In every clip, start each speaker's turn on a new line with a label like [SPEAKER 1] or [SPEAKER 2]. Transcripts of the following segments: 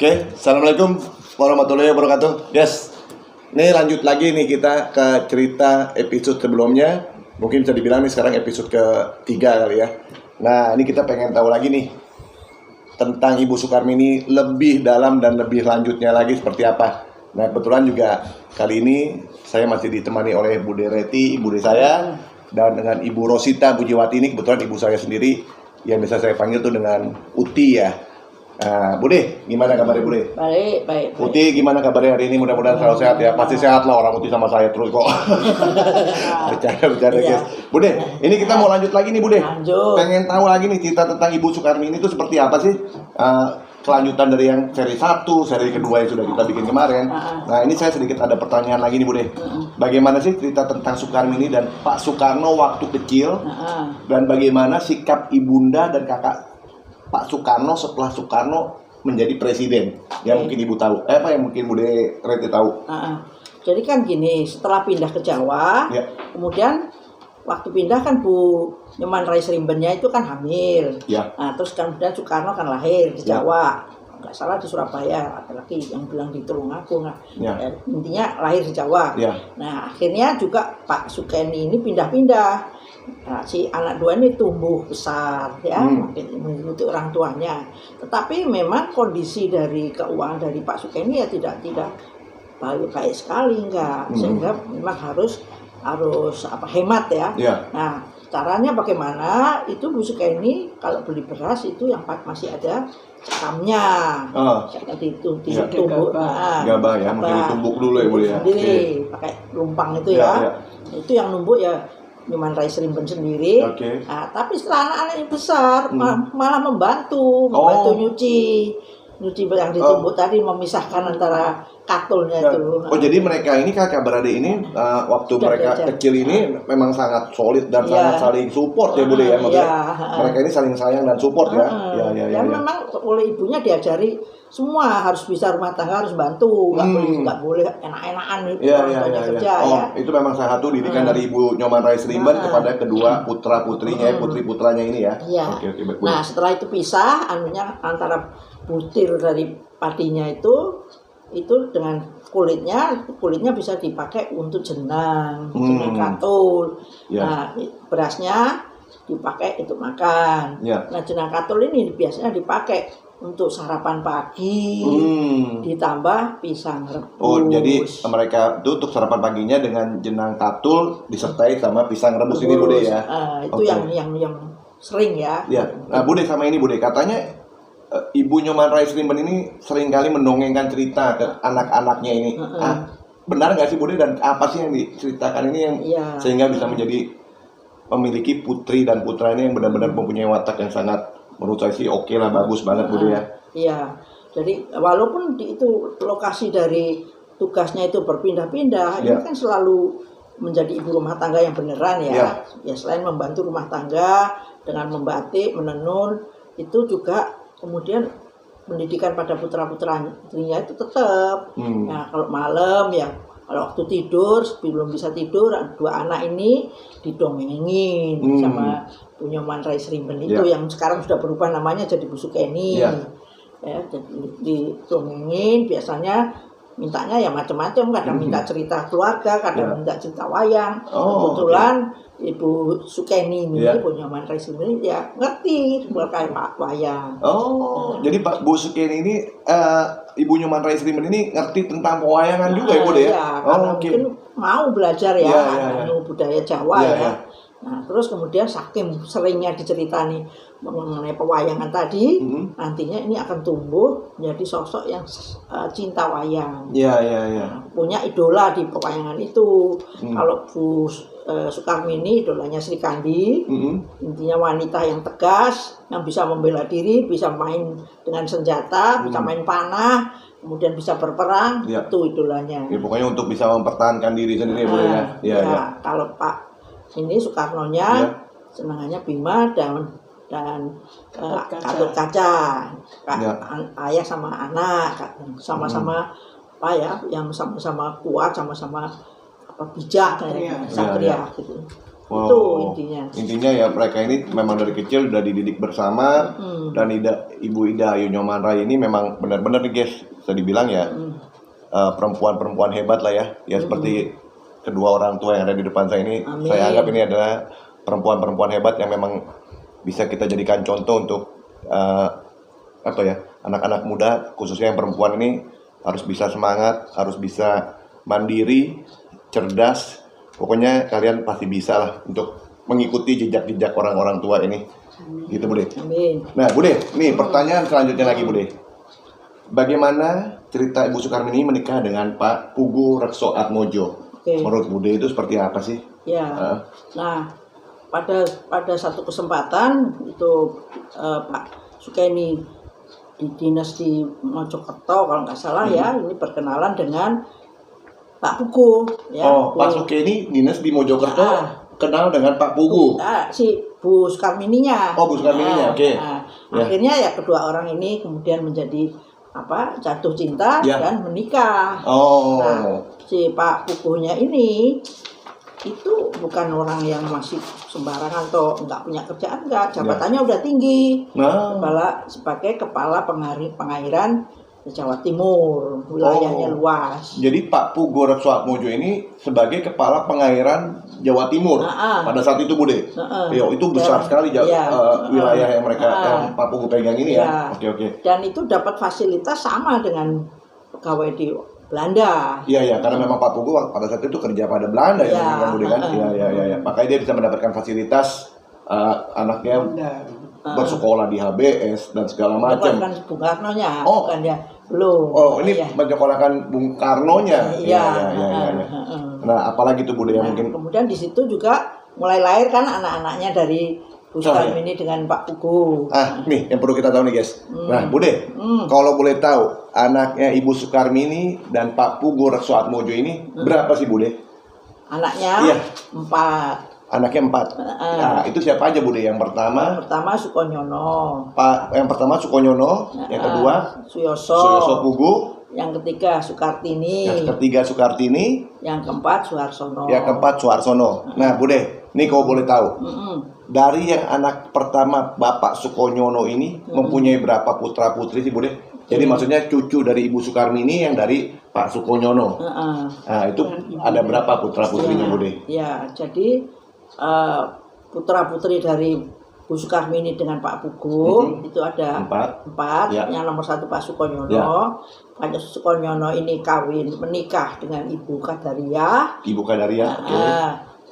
[SPEAKER 1] Oke, Assalamualaikum warahmatullahi wabarakatuh. Yes, ini lanjut lagi nih kita ke cerita episode sebelumnya. Mungkin bisa dibilang nih sekarang episode ketiga kali ya. Nah, ini kita pengen tahu lagi nih tentang Ibu Sukarmini lebih dalam dan lebih lanjutnya lagi seperti apa. Nah, kebetulan juga kali ini saya masih ditemani oleh Bude Reti, ibu saya, dan dengan Ibu Rosita Bujiwati ini kebetulan ibu saya sendiri yang bisa saya panggil tuh dengan Uti ya. Bude, gimana kabarnya Bude?
[SPEAKER 2] Baik.
[SPEAKER 1] Uti, gimana kabarnya hari ini? Mudah-mudahan selalu sehat ya. Pasti sehat lah orang Uti sama saya terus kok. Bercanda
[SPEAKER 2] Iya.
[SPEAKER 1] guys. Bude, ini kita mau lanjut lagi nih Bude.
[SPEAKER 2] Lanjut.
[SPEAKER 1] Pengen tahu lagi nih cerita tentang Ibu Sukarmini itu seperti apa sih? Kelanjutan dari yang seri 1, seri kedua yang sudah kita bikin kemarin. Nah, ini saya sedikit ada pertanyaan lagi nih Bude. Bagaimana sih cerita tentang Sukarmini dan Pak Soekarno waktu kecil? Dan bagaimana sikap ibunda dan kakak Pak Soekarno setelah Soekarno menjadi presiden? Yang mungkin Ibu tahu. Yang mungkin Bude Reti tahu.
[SPEAKER 2] Jadi kan gini, setelah pindah ke Jawa,
[SPEAKER 1] Ya.
[SPEAKER 2] kemudian waktu pindah kan Bu Nyoman Raisrimbennya itu kan hamil.
[SPEAKER 1] Ya.
[SPEAKER 2] Nah, terus kemudian Soekarno kan lahir di
[SPEAKER 1] Ya.
[SPEAKER 2] Jawa. Nggak salah di Surabaya, apalagi yang bilang di Tulungagung.
[SPEAKER 1] Ya.
[SPEAKER 2] Intinya lahir di Jawa.
[SPEAKER 1] Ya.
[SPEAKER 2] Nah, akhirnya juga Pak Sukeni ini pindah-pindah. Nah, si anak dua ini tumbuh besar ya, makin mengikuti orang tuanya. Tetapi memang kondisi dari keuangan dari Pak Sukeni ya tidak baik sekali, enggak. Sehingga memang harus hemat ya.
[SPEAKER 1] Ya.
[SPEAKER 2] Nah, caranya bagaimana? Itu Bu Sukeni kalau beli beras itu yang masih ada cakamnya. Jadi ditumbuk.
[SPEAKER 1] Gabah ya, mungkin ditumbuk dulu ya boleh ya.
[SPEAKER 2] Sendiri, pakai lumpang itu ya. Itu yang numbuk ya Nyoman Raisrimben sendiri. Nah, tapi setelah anak-anak yang besar malah membantu nyuci yang ditumbuk tadi, memisahkan antara katulnya itu.
[SPEAKER 1] Jadi mereka ini kakak beradik ini waktu mereka kecil ini memang sangat solid dan sangat saling support ya Bude ya, maksudnya mereka ini saling sayang dan support ya.
[SPEAKER 2] Memang oleh ibunya diajari semua harus bisa rumah tangga, harus bantu, nggak boleh enak-enakan itu kerja ya.
[SPEAKER 1] Itu memang salah satu didikan dari Ibu Nyoman Raisrimben kepada kedua putra-putrinya, putri-putranya ini ya.
[SPEAKER 2] Oke, nah, setelah itu pisah antara butir dari padinya itu dengan kulitnya bisa dipakai untuk jenang katul. Nah, berasnya dipakai untuk makan. Nah, jenang katul ini biasanya dipakai untuk sarapan pagi, ditambah pisang rebus.
[SPEAKER 1] Jadi mereka itu untuk sarapan paginya dengan jenang katul disertai sama pisang rebus ini Bude ya.
[SPEAKER 2] Itu yang sering ya.
[SPEAKER 1] Nah Bude, sama ini Bude, katanya Ibu Nyoman Raisrimben ini seringkali mendongengkan cerita ke anak-anaknya ini. Benar nggak sih Bude, dan apa sih yang diceritakan ini yang sehingga bisa menjadi memiliki putri dan putra ini yang benar-benar mempunyai watak yang sangat, menurut saya sih oke lah, bagus banget Bude ya.
[SPEAKER 2] Iya, jadi walaupun itu lokasi dari tugasnya itu berpindah-pindah, ini kan selalu menjadi ibu rumah tangga yang beneran ya. Ya, selain membantu rumah tangga dengan membatik, menenun, itu juga kemudian pendidikan pada putra-putrinya itu tetap. Nah, kalau malam ya, kalau waktu tidur, sebelum bisa tidur, dua anak ini didongengin sama Bu Nyoman Raisrimben itu yang sekarang sudah berubah namanya jadi Bu Sukeni. Ya, jadi didongengin, biasanya mintanya ya macam-macam, kadang minta cerita keluarga, kadang minta cerita wayang. Kebetulan Ibu Sukeni ini, Bu Nyoman Raisrimben ya ngerti berkait wayang.
[SPEAKER 1] Jadi Pak Bu Sukeni ini, Ibu Nyoman Raisrimben ini ngerti tentang pewayangan juga ya Bude ya?
[SPEAKER 2] Mungkin mau belajar ya, budaya Jawa ya. Nah, terus kemudian saking seringnya diceritani mengenai pewayangan tadi, nantinya ini akan tumbuh menjadi sosok yang cinta wayang. Nah, punya idola di pewayangan itu. Kalau Bu Sukarmini idolanya Sri Kandi, intinya wanita yang tegas, yang bisa membela diri, bisa main dengan senjata, bisa main panah, kemudian bisa berperang, itu idolanya.
[SPEAKER 1] Pokoknya untuk bisa mempertahankan diri sendiri Bude ya.
[SPEAKER 2] Kalau Pak ini Soekarnonya senangannya Bima dan Gatot Kaca, ayah sama anak sama-sama yang sama-sama kuat, sama-sama bijak, satria gitu. Itu intinya.
[SPEAKER 1] Intinya ya mereka ini memang dari kecil udah dididik bersama dan Ibu Ida Ayu Nyoman ini memang benar-benar nih guys, bisa dibilang ya perempuan-perempuan hebat lah ya. Ya seperti kedua orang tua yang ada di depan saya ini,
[SPEAKER 2] Amin.
[SPEAKER 1] saya anggap ini adalah perempuan-perempuan hebat yang memang bisa kita jadikan contoh untuk anak-anak muda khususnya yang perempuan ini harus bisa semangat, harus bisa mandiri, cerdas. Pokoknya kalian pasti bisa lah untuk mengikuti jejak-jejak orang-orang tua ini. Gitu Bude.
[SPEAKER 2] Amin.
[SPEAKER 1] Nah Bude, nih pertanyaan selanjutnya lagi Bude. Bagaimana cerita Ibu Sukarmini menikah dengan Pak Pugu Rekso Atmojo? Menurut Bude itu seperti apa sih?
[SPEAKER 2] Ya. Nah, pada satu kesempatan itu Pak Sukeni di dinas di Mojokerto kalau nggak salah ya, ini berkenalan dengan Pak Pugu. Ya,
[SPEAKER 1] Pak Sukeni dinas di Mojokerto kenal dengan Pak Pugu.
[SPEAKER 2] Si Bu Sukarmininya.
[SPEAKER 1] Bu Sukarmininya, oke.
[SPEAKER 2] Akhirnya ya kedua orang ini kemudian menjadi jatuh cinta dan menikah. Nah, si Pak Pugunya ini itu bukan orang yang masih sembarangan atau nggak punya kerjaan, enggak, jabatannya udah tinggi, sebagai kepala pengairan Jawa Timur, wilayahnya luas.
[SPEAKER 1] Jadi Pak Pugu Rekso Atmojo ini sebagai kepala pengairan Jawa Timur pada saat itu Bude. Itu besar sekali wilayah yang mereka yang Pak Pugu pegang ini ya. Oke.
[SPEAKER 2] Dan itu dapat fasilitas sama dengan pegawai di Belanda.
[SPEAKER 1] Iya, karena memang Pak Pugu pada saat itu kerja pada Belanda ya, Bude kan. Iya. Makanya dia bisa mendapatkan fasilitas anaknya bersekolah di HBS dan segala macam.
[SPEAKER 2] Bukan Bung Karno-nya, bukan dia. Belum.
[SPEAKER 1] Ini menyekolahkan Bung Karno-nya. Iya. Nah, apalagi tuh Bude yang mungkin.
[SPEAKER 2] Kemudian di situ juga mulai lahir kan anak-anaknya dari Bu Sukarmini dengan Pak Pugu.
[SPEAKER 1] Nih yang perlu kita tahu nih guys. Nah, Bude, kalau boleh tahu anaknya Ibu Sukarmini dan Pak Pugu Rekso Atmojo ini berapa sih Bude?
[SPEAKER 2] Anaknya 4.
[SPEAKER 1] Anaknya 4. Nah, itu siapa aja Bude? Yang pertama
[SPEAKER 2] Sukonyono.
[SPEAKER 1] Yang pertama Sukonyono, yang kedua Suyoso Pugu,
[SPEAKER 2] yang ketiga Sukartini. Yang keempat
[SPEAKER 1] Suharsono. Nah, Bude, nih kau boleh tahu. Dari yang anak pertama Bapak Sukonyono ini mempunyai berapa putra putri sih Bude? Jadi maksudnya cucu dari Ibu Sukarmini yang dari Pak Sukonyono. Nah, itu ada berapa putra putrinya Bude?
[SPEAKER 2] Ya, jadi putra putri dari Bu Sukarmini dengan Pak Pugu itu ada 4. Yang nomor 1 Pak Sukonyono. Pak Sukonyono ini menikah dengan Ibu Kadaria.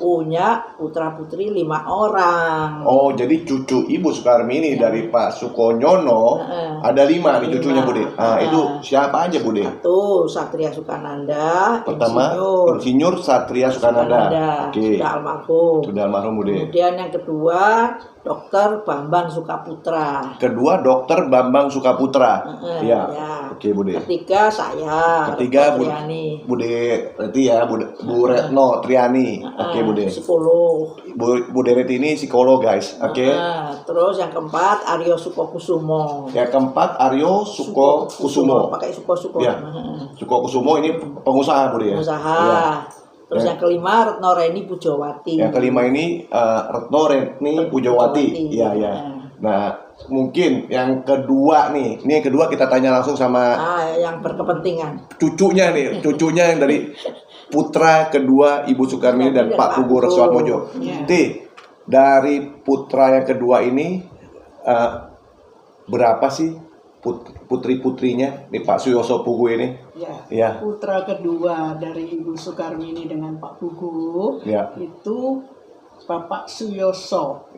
[SPEAKER 2] Punya putra putri 5 orang.
[SPEAKER 1] Jadi cucu Ibu Sukarmini dari Pak Sukonyono ada 5 nih cucunya Bude. Itu siapa aja Bude?
[SPEAKER 2] 1 Satria Sukananda.
[SPEAKER 1] Pertama Insinyur Satria Sukananda.
[SPEAKER 2] Sudah almarhum Bude. Kemudian yang kedua Dr. Bambang Sukaputra.
[SPEAKER 1] Ya. Oke Bude.
[SPEAKER 2] Ketiga saya.
[SPEAKER 1] Bude Reti ya, Bu Retno Triani. Oke Bude.
[SPEAKER 2] Psikolog.
[SPEAKER 1] Bude Reti ini psikolog guys. Oke.
[SPEAKER 2] Terus yang keempat Aryo Sukokusumo. Pakai Suko.
[SPEAKER 1] Ya. Sukokusumo ini pengusaha Bude ya. Terus yang kelima Retno Reni Pujawati. Yang kelima ini Retno Reni Pujawati. Iya. Nah, mungkin yang kedua nih. Ini yang kedua kita tanya langsung sama
[SPEAKER 2] yang berkepentingan.
[SPEAKER 1] Cucunya yang dari putra kedua Ibu Sukarmini dan Pak Pugu Rekso Atmojo. Dari putra yang kedua ini berapa sih putri-putrinya nih Pak Suyoso Pugu ini?
[SPEAKER 3] Ya. Putra kedua dari Ibu Sukarmini dengan Pak Pugu itu Bapak Suyoso.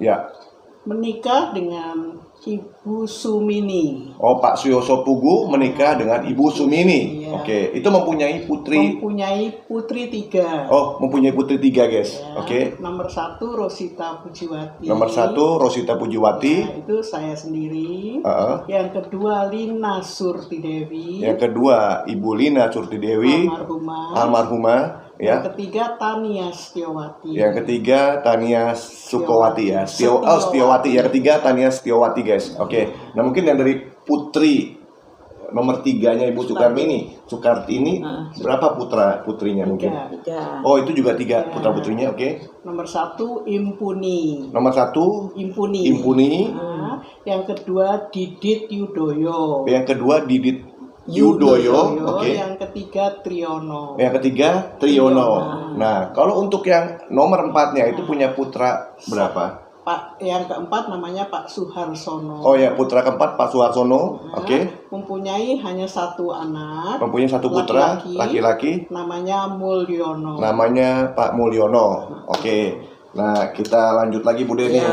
[SPEAKER 3] Menikah dengan Ibu Sumini.
[SPEAKER 1] Pak Suyoso Pugu menikah dengan Ibu Sumini. Oke, itu mempunyai putri
[SPEAKER 3] 3.
[SPEAKER 1] Mempunyai putri 3 guys. Oke.
[SPEAKER 3] Nomor 1 Rosita Pujiwati.
[SPEAKER 1] Nah,
[SPEAKER 3] itu saya sendiri. Yang kedua Lina Surtidewi.
[SPEAKER 1] Yang kedua Ibu Lina Surtidewi. Almarhumah. Yang
[SPEAKER 3] ketiga Tania Setiawati.
[SPEAKER 1] Yang ketiga Tania Sukowati ya. Setiawati. Yang ketiga Tania Setiawati guys. Oke. Nah mungkin yang dari putri nomor 3-nya Ibu Sukartini berapa putrinya mungkin?
[SPEAKER 3] 3.
[SPEAKER 1] Oh, itu juga 3 putra putrinya, oke.
[SPEAKER 3] Nomor 1 Impuni.
[SPEAKER 1] Nomor 1 Impuni.
[SPEAKER 3] Yang kedua Didit Yudoyo.
[SPEAKER 1] Yang kedua Didit Yudoyo, oke.
[SPEAKER 3] Yang ketiga Triyono.
[SPEAKER 1] Yang ketiga Triyono. Nah, kalau untuk yang nomor 4-nya itu punya putra berapa?
[SPEAKER 3] Yang keempat namanya Pak Suharsono.
[SPEAKER 1] Oh ya, putra keempat Pak Suharsono, oke.
[SPEAKER 3] Mempunyai hanya 1 anak.
[SPEAKER 1] Mempunyai 1 putra laki-laki.
[SPEAKER 3] Namanya Mulyono.
[SPEAKER 1] Namanya Pak Mulyono, oke. Nah, kita lanjut lagi Bude nih.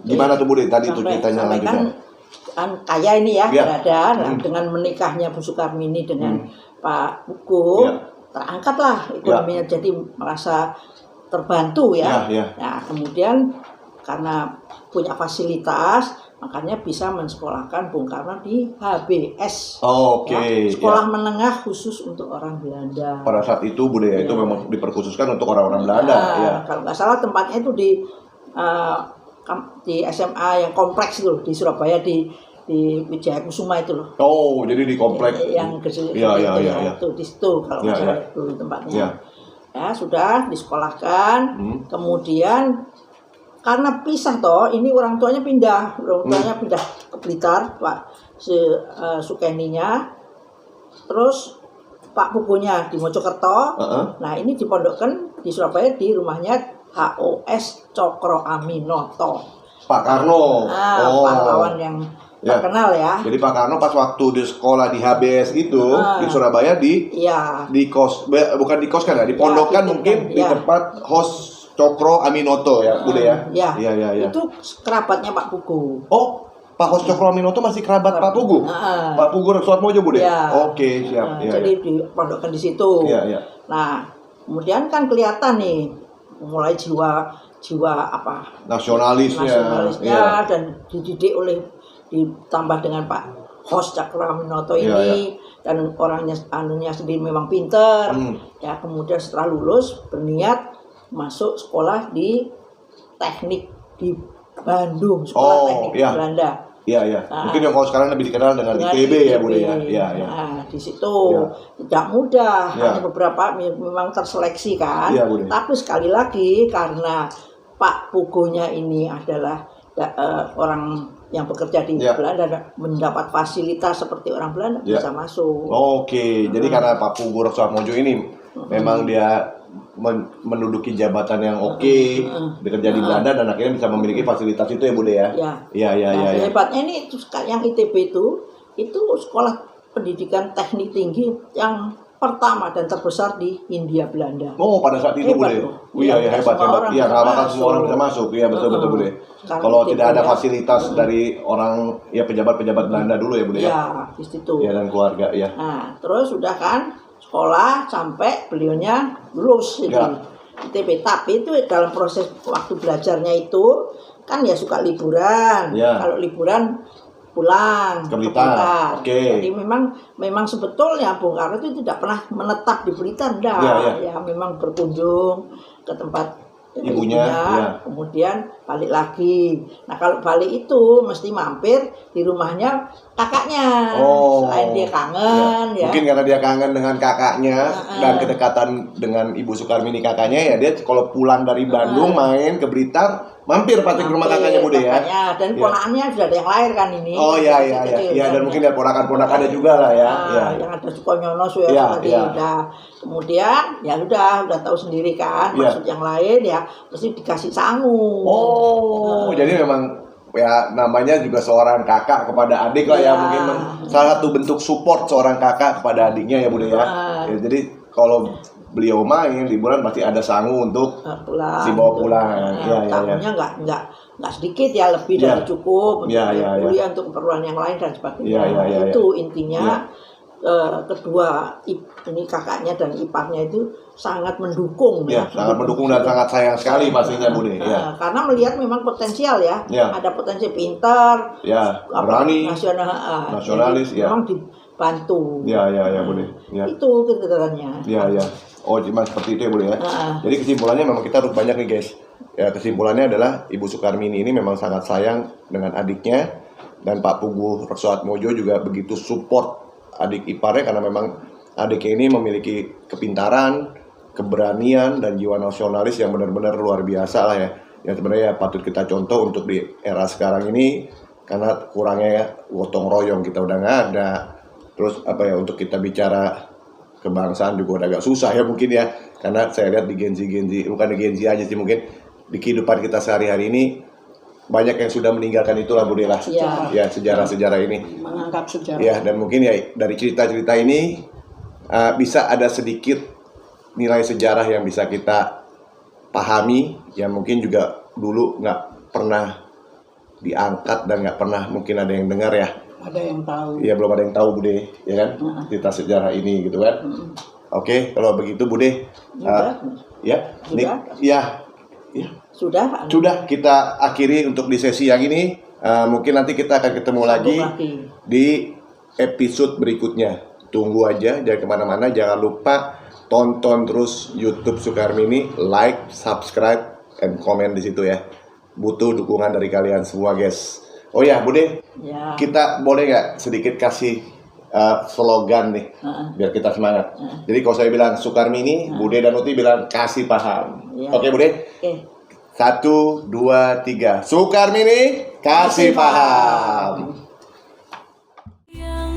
[SPEAKER 1] Gimana tuh Bude tadi tuh ceritanya lanjutnya?
[SPEAKER 2] Kan kaya ini ya, berada dengan menikahnya Bu Sukarmini dengan Pak Pugu, terangkatlah ekonominya, jadi merasa terbantu ya. Nah, kemudian karena punya fasilitas, makanya bisa mensekolahkan Bung Karno di HBS. Sekolah menengah khusus untuk orang Belanda.
[SPEAKER 1] Pada saat itu budaya itu memang diperkhususkan untuk orang-orang Belanda.
[SPEAKER 2] Kalau nggak salah tempatnya itu di SMA yang kompleks itu di Surabaya di Wijaya Kusuma itu loh.
[SPEAKER 1] Oh, jadi di kompleks
[SPEAKER 2] yang kecil itu di situ kalau nggak salah dulu tempatnya. Ya sudah disekolahkan, kemudian karena pisah ini orang tuanya pindah ke Blitar, Pak Sukeninya, terus Pak Pugunya di Mojokerto. Nah ini dipondokkan di Surabaya di rumahnya HOS Cokro Aminoto.
[SPEAKER 1] Pak Karno.
[SPEAKER 2] Pahlawan yang terkenal ya.
[SPEAKER 1] Jadi Pak Karno pas waktu di sekolah di HBS itu di Surabaya bukan di kos kan ya, di pondokan mungkin di tempat HOS Cokro Aminoto ya, Bude ya. Iya.
[SPEAKER 2] Itu kerabatnya Pak Pugu.
[SPEAKER 1] Oh, Pak HOS Cokro Aminoto masih kerabat Pak Pugu. Pak Pugu Suatmojo Bude. Oke, siap.
[SPEAKER 2] Jadi dipondokkan di situ. Nah, kemudian kan kelihatan nih mulai jiwa nasionalisnya dan dididik ditambah dengan Pak HOS Cokro Aminoto ini. Dan orangnya sendiri memang pinter. Ya, kemudian setelah lulus berniat masuk sekolah di teknik di Bandung, sekolah teknik Belanda.
[SPEAKER 1] Mungkin yang kalau sekarang lebih dikenal dengan ITB ya, Bude ya.
[SPEAKER 2] Nah, di situ tidak mudah, hanya beberapa memang terseleksi kan. Tapi sekali lagi karena Pak Pugunya ini adalah orang yang bekerja di Belanda, mendapat fasilitas seperti orang Belanda bisa masuk.
[SPEAKER 1] Jadi karena Pak Pugu Suatmojo ini memang dia menduduki jabatan yang bekerja di Belanda dan akhirnya bisa memiliki fasilitas itu ya Bude ya.
[SPEAKER 2] Hebatnya ini yang ITB itu sekolah pendidikan teknik tinggi yang pertama dan terbesar di Hindia Belanda.
[SPEAKER 1] Oh, pada saat itu Bude. Hebat. Iya, nggak bakal semua orang bisa masuk. Iya, betul Bude. Kalau tidak ada fasilitas dari orang pejabat-pejabat Belanda dulu ya Bude ya.
[SPEAKER 2] Di situ.
[SPEAKER 1] Dan keluarga ya.
[SPEAKER 2] Nah, terus sudah kan sekolah sampai beliaunya lulus ITB. Tapi itu dalam proses waktu belajarnya itu kan ya suka liburan. Kalau liburan pulang ke Blitar. Jadi memang sebetulnya Bung Karno itu tidak pernah menetap di Blitar, ya memang berkunjung ke tempat ibunya, kemudian balik lagi. Nah kalau balik itu mesti mampir di rumahnya kakaknya. Selain dia kangen,
[SPEAKER 1] mungkin karena dia kangen dengan kakaknya dan kedekatan dengan Ibu Sukarmini kakaknya, ya dia kalau pulang dari Bandung main ke Blitar, mampir pasti ke rumah kakaknya Bude ya.
[SPEAKER 2] Dan ponakannya sudah ada yang lahir kan ini.
[SPEAKER 1] Dan mungkin ada ponakan-ponakannya juga lah ya.
[SPEAKER 2] Yang ada Sukonyono tadi udah. Kemudian ya udah tahu sendiri kan maksud yang lain ya mesti dikasih sangu.
[SPEAKER 1] Jadi memang ya namanya juga seorang kakak kepada adik lah ya, mungkin salah satu bentuk support seorang kakak kepada adiknya ya Bude ya. Jadi kalau beliau main liburan pasti ada sangu untuk dibawa pulang.
[SPEAKER 2] Tamunya nggak sedikit ya, lebih dari cukup untuk kuliah, untuk keperluan yang lain dan sebagainya. Itu intinya. Kedua ini kakaknya dan iparnya itu sangat mendukung
[SPEAKER 1] sangat mendukung dan sangat sayang sekali pastinya Bude
[SPEAKER 2] karena melihat memang potensial ada potensi pintar
[SPEAKER 1] berani nasionalis
[SPEAKER 2] memang dibantu
[SPEAKER 1] Bude
[SPEAKER 2] itu kedengarannya
[SPEAKER 1] cuma seperti itu ya Bude ya. Jadi kesimpulannya memang kita harus banyak nih guys kesimpulannya adalah Ibu Sukarmini ini memang sangat sayang dengan adiknya dan Pak Pugu Suatmojo juga begitu support adik iparnya karena memang adiknya ini memiliki kepintaran, keberanian dan jiwa nasionalis yang benar-benar luar biasa lah ya. Yang sebenarnya patut kita contoh untuk di era sekarang ini karena kurangnya gotong royong kita udah nggak ada. Terus untuk kita bicara kebangsaan juga udah agak susah ya mungkin ya. Karena saya lihat di Gen Z, bukan di Gen Z aja sih mungkin di kehidupan kita sehari-hari ini banyak yang sudah meninggalkan itulah Bu Dela. Ya, sejarah-sejarah ini.
[SPEAKER 3] Mengangkat sejarah.
[SPEAKER 1] Ya, dan mungkin ya dari cerita-cerita ini bisa ada sedikit nilai sejarah yang bisa kita pahami, yang mungkin juga dulu nggak pernah diangkat dan nggak pernah mungkin ada yang dengar ya.
[SPEAKER 3] Ada yang tahu.
[SPEAKER 1] Iya, belum ada yang tahu Bude, ya kan? Cerita sejarah ini gitu kan. Oke, kalau begitu Bude, ya, sudah kita akhiri untuk di sesi yang ini. Mungkin nanti kita akan ketemu lagi di episode berikutnya. Tunggu aja, jangan kemana-mana, jangan lupa tonton terus YouTube Sukarmini, like, subscribe, and comment di situ ya. Butuh dukungan dari kalian semua guys. Oh ya Bude, kita boleh nggak sedikit kasih slogan nih, biar kita semangat. Jadi kalau saya bilang Sukarmini, Bude dan Uti bilang kasih paham. Oke Bude? 1, 2, 3. Sukarmini, kasih paham.
[SPEAKER 4] Yang